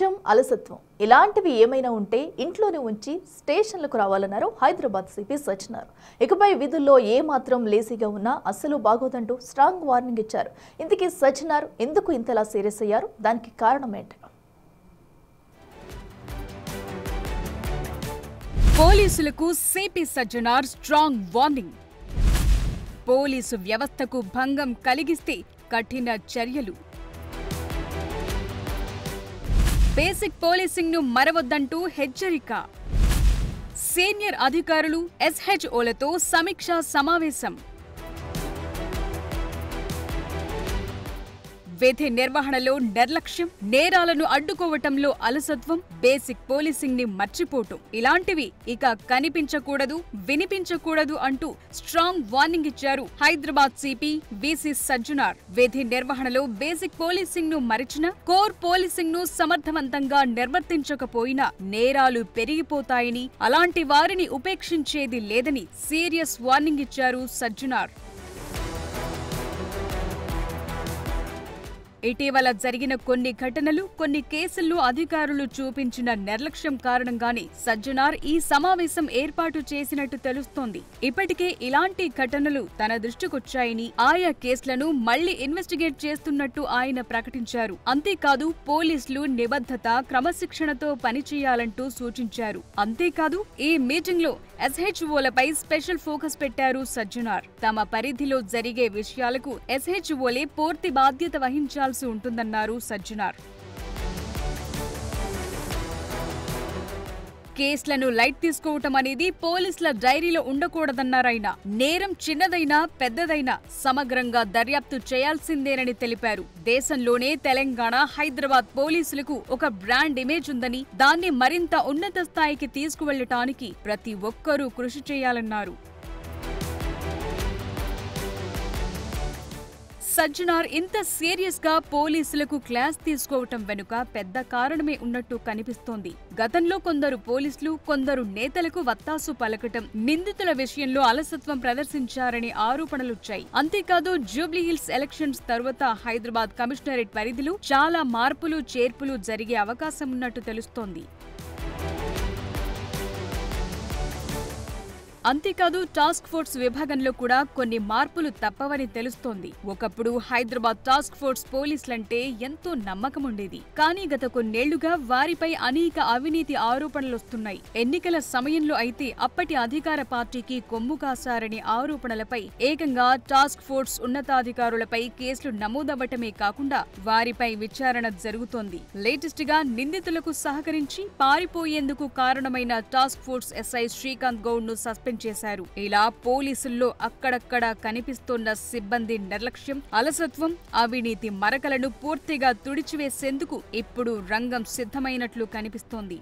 నిర్లక్ష్యం, అలసత్వం ఇలాంటివి ఏమైనా ఉంటే ఇంట్లోనే ఉంచి స్టేషన్లకు రావాలన్నారు హైదరాబాద్ సిపి సజ్జనార్. ఇకపై విధుల్లో ఏ మాత్రం లేజీగా ఉన్నా అస్సలు బాగోదంటూ స్ట్రాంగ్ వార్నింగ్ ఇచ్చారు. ఇంతకీ సజ్జనార్ ఎందుకు ఇంతలా సీరియస్ అయ్యారు? దానికి కారణం ఏంటి? పోలీసులకు CP Sajjanar strong warning. Police వ్యవస్థకు భంగం కలిగిస్తే కఠిన చర్యలు. బేసిక్ పోలీసింగ్ ను మరవద్దంటూ హెచ్చరిక. సీనియర్ అధికారులు ఎస్హెచ్ఓలతో సమీక్షా సమావేశం. విధి నిర్వహణలో నిర్లక్ష్యం, నేరాలను అడ్డుకోవటంలో అలసత్వం, బేసిక్ పోలీసింగ్ ని మర్చిపోవటం ఇలాంటివి ఇక కనిపించకూడదు, వినిపించకూడదు అంటూ స్ట్రాంగ్ వార్నింగ్ ఇచ్చారు హైదరాబాద్ సిపి విసి సజ్జనార్. విధి నిర్వహణలో బేసిక్ పోలీసింగ్ ను మరిచిన, కోర్ పోలీసింగ్ ను సమర్థవంతంగా నిర్వర్తించకపోయినా నేరాలు పెరిగిపోతాయని, అలాంటి వారిని ఉపేక్షించేది లేదని సీరియస్ వార్నింగ్ ఇచ్చారు సజ్జనార్. ఇటీవల జరిగిన కొన్ని ఘటనలు, కొన్ని కేసుల్లో అధికారులు చూపించిన నిర్లక్ష్యం కారణంగానే సజ్జనార్ ఈ సమావేశం ఏర్పాటు చేసినట్టు తెలుస్తోంది. ఇప్పటికే ఇలాంటి ఘటనలు తన దృష్టికొచ్చాయని, ఆయా కేసులను మళ్లీ ఇన్వెస్టిగేట్ చేస్తున్నట్టు ఆయన ప్రకటించారు. అంతేకాదు పోలీసులు నిబద్ధత, క్రమశిక్షణతో పనిచేయాలంటూ సూచించారు. అంతేకాదు ఈ మీటింగ్ లో ఎస్హెచ్ఓలపై స్పెషల్ ఫోకస్ పెట్టారు సజ్జనార్. తమ పరిధిలో జరిగే విషయాలకు ఎస్హెచ్ఓలే పూర్తి బాధ్యత వహించాల్సి ఉంటుందన్నారు సజ్జనార్. కేసులను లైట్ తీసుకోవటం అనేది పోలీసుల డైరీలో ఉండకూడదన్నారాయన. నేరం చిన్నదైనా పెద్దదైనా సమగ్రంగా దర్యాప్తు చేయాల్సిందేనని తెలిపారు. దేశంలోనే తెలంగాణ, హైదరాబాద్ పోలీసులకు ఒక బ్రాండ్ ఇమేజ్ ఉందని, దాన్ని మరింత ఉన్నత స్థాయికి తీసుకువెళ్లటానికి ప్రతి ఒక్కరూ కృషి చేయాలన్నారు. సజ్జనార్ ఇంత సీరియస్ గా పోలీసులకు క్లాస్ తీసుకోవటం వెనుక పెద్ద కారణమే ఉన్నట్టు కనిపిస్తోంది. గతంలో కొందరు పోలీసులు, కొందరు నేతలకు వత్తాసు పలకటం, నిందితుల విషయంలో అలసత్వం ప్రదర్శించారని ఆరోపణలొచ్చాయి. అంతేకాదు జూబ్లీహిల్స్ ఎలక్షన్స్ తరువాత హైదరాబాద్ కమిషనరేట్ పరిధిలో చాలా మార్పులు, చేర్పులు జరిగే అవకాశం ఉన్నట్టు తెలుస్తోంది. అంతేకాదు టాస్క్ ఫోర్స్ విభాగంలో కూడా కొన్ని మార్పులు తప్పవని తెలుస్తోంది. ఒకప్పుడు హైదరాబాద్ టాస్క్ ఫోర్స్ పోలీసులంటే ఎంతో నమ్మకం ఉండేది. కానీ గత కొన్నేళ్లుగా వారిపై అనేక అవినీతి ఆరోపణలొస్తున్నాయి. ఎన్నికల సమయంలో అయితే అప్పటి అధికార పార్టీకి కొమ్ము కాశారనే ఆరోపణలపై ఏకంగా టాస్క్ ఫోర్స్ ఉన్నతాధికారులపై కేసులు నమోదవ్వటమే కాకుండా వారిపై విచారణ జరుగుతోంది. లేటెస్ట్ గా నిందితులకు సహకరించి పారిపోయేందుకు కారణమైన task force SI Srikanth Goud ను సస్పెండ్ చేశారు. ఇలా పోలీసుల్లో అక్కడక్కడా కనిపిస్తోన్న సిబ్బంది నిర్లక్ష్యం, అలసత్వం, అవినీతి మరకలను పూర్తిగా తుడిచివేసేందుకు ఇప్పుడు రంగం సిద్ధమైనట్లు కనిపిస్తోంది.